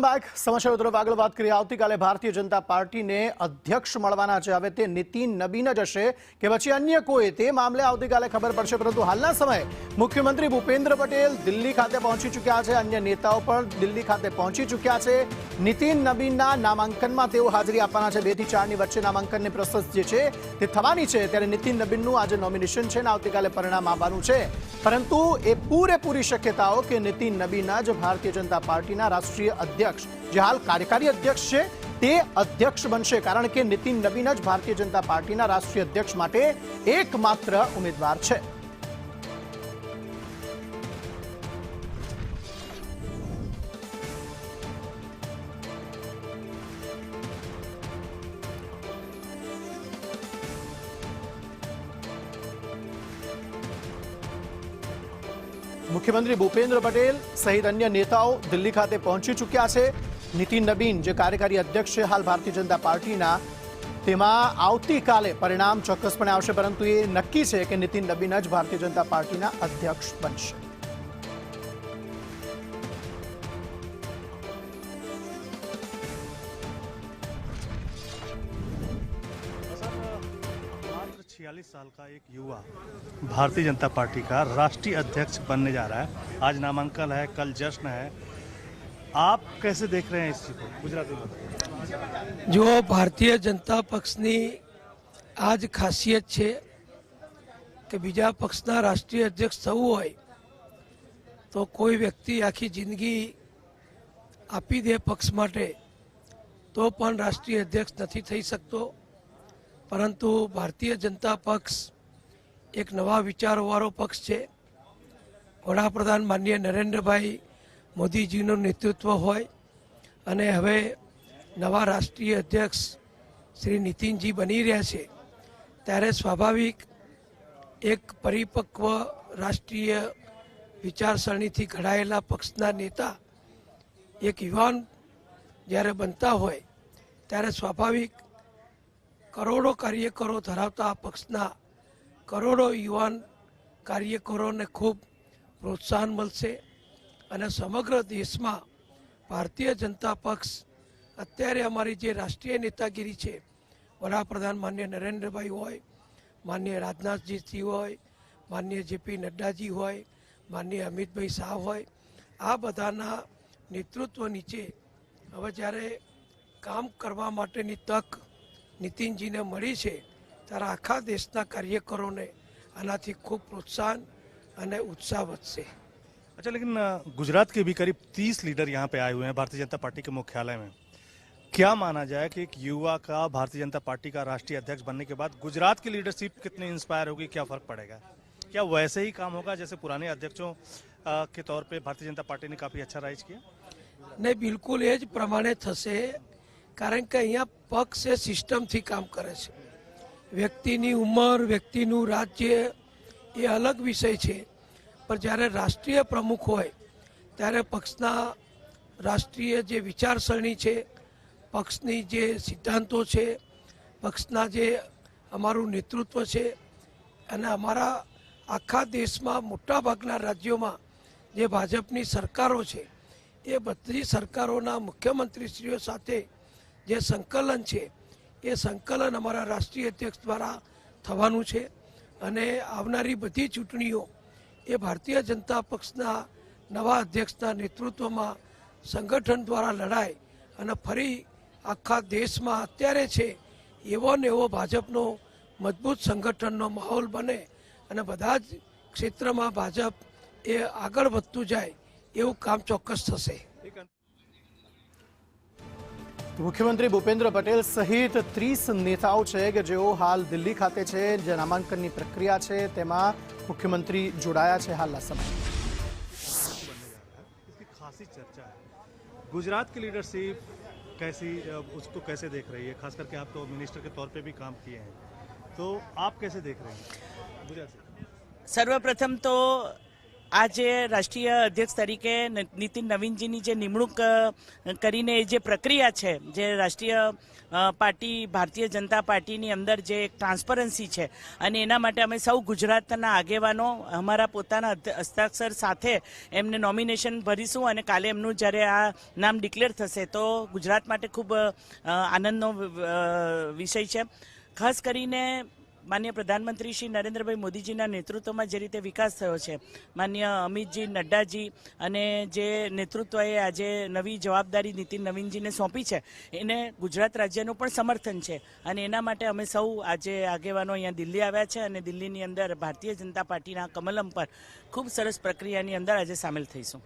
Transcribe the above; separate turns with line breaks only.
Welcome back. સમાચારો તરફ આગળ વાત કરીએ। આવતીકાલે ભારતીય જનતા પાર્ટીને અધ્યક્ષ મળવાના છે। હવે તે નીતિન નબીન જ હશે કે પછી અન્ય કોઈ, તે મામલે આવતીકાલે ખબર પડશે। પરંતુ હાલના સમયે મુખ્યમંત્રી ભૂપેન્દ્ર પટેલ દિલ્હી ખાતે પહોંચી ચૂક્યા છે। અન્ય નેતાઓ પણ દિલ્હી ખાતે પહોંચી ચૂક્યા છે। નીતિન નબીનના નામાંકનમાં તેઓ હાજરી આપવાના છે। 2 થી 4ની વચ્ચે નામાંકનની પ્રોસેસ જે છે તે થવાની છે। ત્યારે નીતિન નબીનનું આજે નોમિનેશન છે અને આવતીકાલે પરિણામ આવવાનું છે। પરંતુ એ પૂરેપૂરી શક્યતાઓ કે નીતિન નબીન જ ભારતીય જનતા પાર્ટીના રાષ્ટ્રીય અધ્યક્ષ, જે હાલ કાર્યકારી અધ્યક્ષ છે, તે અધ્યક્ષ બનશે। કારણ કે નીતિન નબીન જ ભારતીય જનતા પાર્ટીના રાષ્ટ્રીય અધ્યક્ષ માટે એકમાત્ર ઉમેદવાર છે। मुख्यमंत्री भूपेन्द्र पटेल सहित अन्य नेताओं दिल्ही खाते पहुंची चुक्या है। નીતિન નબીન જે કાર્યકારી અધ્યક્ષ છે હાલ ભારતીય જનતા પાર્ટીના, તેમાં આવતીકાલે પરિણામ ચોક્કસપણે આવશે। પરંતુ એ નક્કી છે કે નીતિન નબીન જ ભારતીય જનતા પાર્ટીના અધ્યક્ષ બનશે।
मात्र 46 साल का एक युवा भारतीय जनता पार्टी का राष्ट्रीय अध्यक्ष बनने जा रहा है। आज नामांकन है, कल जश्न है। आप कैसे देख रहे हैं इस चीज को? गुजराती में
जो भारतीय जनता पक्षनी आज खासियत है कि बीजा पक्षना राष्ट्रीय अध्यक्ष थवुं होय तो कोई व्यक्ति आखी जिंदगी आपी दे पक्ष माटे तो पण राष्ट्रीय अध्यक्ष नहीं थई सकतो। परंतु भारतीय जनता पक्ष एक नवा विचारोवाळो पक्ष है। वडाप्रधान माननीय नरेन्द्रभाई मोदीजीનું नेतृत्व होय અને હવે નવા રાષ્ટ્રીય અધ્યક્ષ શ્રી નીતિનજી બની રહ્યા છે, ત્યારે સ્વાભાવિક એક પરિપક્વ રાષ્ટ્રીય વિચારસરણીથી ઘડાયેલા પક્ષના नेता એક યુવાન જ્યારે બનતા હોય ત્યારે સ્વાભાવિક કરોડો કાર્યકરો ધરાવતા આ પક્ષના કરોડો યુવાન કાર્યકરોને ખૂબ પ્રોત્સાહન મળશે અને સમગ્ર દેશમાં ભારતીય જનતા પક્ષ અત્યારે અમારી જે રાષ્ટ્રીય નેતાગીરી છે, વડાપ્રધાન માનનીય નરેન્દ્રભાઈ હોય, માનનીય રાજનાથજી હોય, માનનીય જેપી નડ્ડાજી હોય, માનનીય અમિતભાઈ શાહ હોય, આ બધાના નેતૃત્વ નીચે હવે જ્યારે કામ કરવા માટેની તક નીતિનજીને મળી છે, ત્યારે આખા દેશના કાર્યકરોને આનાથી ખૂબ પ્રોત્સાહન અને ઉત્સાહ વધશે।
अच्छा, लेकिन गुजरात के भी करीब 30 लीडर यहाँ पे आए हुए हैं भारतीय जनता पार्टी के मुख्यालय में। क्या माना जाए कि एक युवा का भारतीय जनता पार्टी का राष्ट्रीय अध्यक्ष बनने के बाद गुजरात की लीडरशिप कितनी इंस्पायर होगी, क्या फर्क पड़ेगा? क्या वैसे ही काम होगा जैसे पुराने अध्यक्षों के तौर पे भारतीय जनता पार्टी ने काफी अच्छा राइज किया?
नहीं, बिल्कुल ए ज प्रमाणे थशे। कारण के अहींया पक्ष ए सिस्टम थी काम करे छे। व्यक्तिनी उमर, व्यक्तिनु राज्य ए अलग विषय छे, पर જ્યારે રાષ્ટ્રીય પ્રમુખ હોય ત્યારે પક્ષના રાષ્ટ્રીય જે વિચારસરણી છે, પક્ષની જે સિદ્ધાંતો છે, પક્ષના જે અમારું નેતૃત્વ છે અને અમારા આખા દેશમાં મોટાભાગના રાજ્યોમાં જે ભાજપની સરકારો છે, એ બધી સરકારોના મુખ્યમંત્રીશ્રીઓ સાથે જે સંકલન છે, એ સંકલન અમારા રાષ્ટ્રીય અધ્યક્ષ દ્વારા થવાનું છે અને આવનારી બધી ચૂંટણીઓ એ ભારતીય જનતા પક્ષના નવા અધ્યક્ષના નેતૃત્વમાં સંગઠન દ્વારા લડાય અને ફરી આખા દેશમાં અત્યારે છે એવો ને એવો ભાજપનો મજબૂત સંગઠનનો માહોલ બને અને બધા જ ક્ષેત્રમાં ભાજપ એ આગળ વધતું જાય એવું કામ ચોક્કસ થશે।
मुख्यमंत्री भूपेन्द्र पटेल सहित 30 नेताओं है कि जो हाल दिल्ली खाते है, जे नामांकन की प्रक्रिया है तेमा मुख्यमंत्री जोड़ाया है। हाल समय
इसकी खासी चर्चा है। गुजरात की लीडरशिप कैसी, उसको कैसे देख रही है? खास करके आप तो मिनिस्टर के तौर पे भी काम किए हैं, तो आप कैसे देख रहे हैं?
सर्वप्रथम तो આજે રાષ્ટ્રીય અધ્યક્ષ તરીકે નીતિન નવીનજીની જે નિમણૂક કરીને જે પ્રક્રિયા છે, જે રાષ્ટ્રીય પાર્ટી ભારતીય જનતા પાર્ટીની અંદર જે એક ટ્રાન્સપરન્સી છે, અને એના માટે અમે સૌ ગુજરાતના આગેવાનો અમારા પોતાના હસ્તાક્ષર સાથે એમને નોમિનેશન ભરીશું અને કાલે એમનું જ્યારે આ નામ ડિક્લેર થશે તો ગુજરાત માટે ખૂબ આનંદનો વિષય છે. ખાસ કરીને માનનીય પ્રધાનમંત્રી શ્રી નરેન્દ્રભાઈ મોદીજીના નેતૃત્વમાં જે રીતે વિકાસ થયો છે, માનનીય અમિતજી નડ્ડાજી અને જે નેતૃત્વએ આજે નવી જવાબદારી નીતિન નવીનજીને સોંપી છે, એને ગુજરાત રાજ્યનું પણ સમર્થન છે. અને એના માટે અમે સૌ આજે આગેવાનો અહીંયા દિલ્હી આવ્યા છે અને દિલ્હીની અંદર ભારતીય જનતા પાર્ટીના કમલમ પર ખૂબ સરસ પ્રક્રિયાની અંદર આજે સામેલ થઈશું.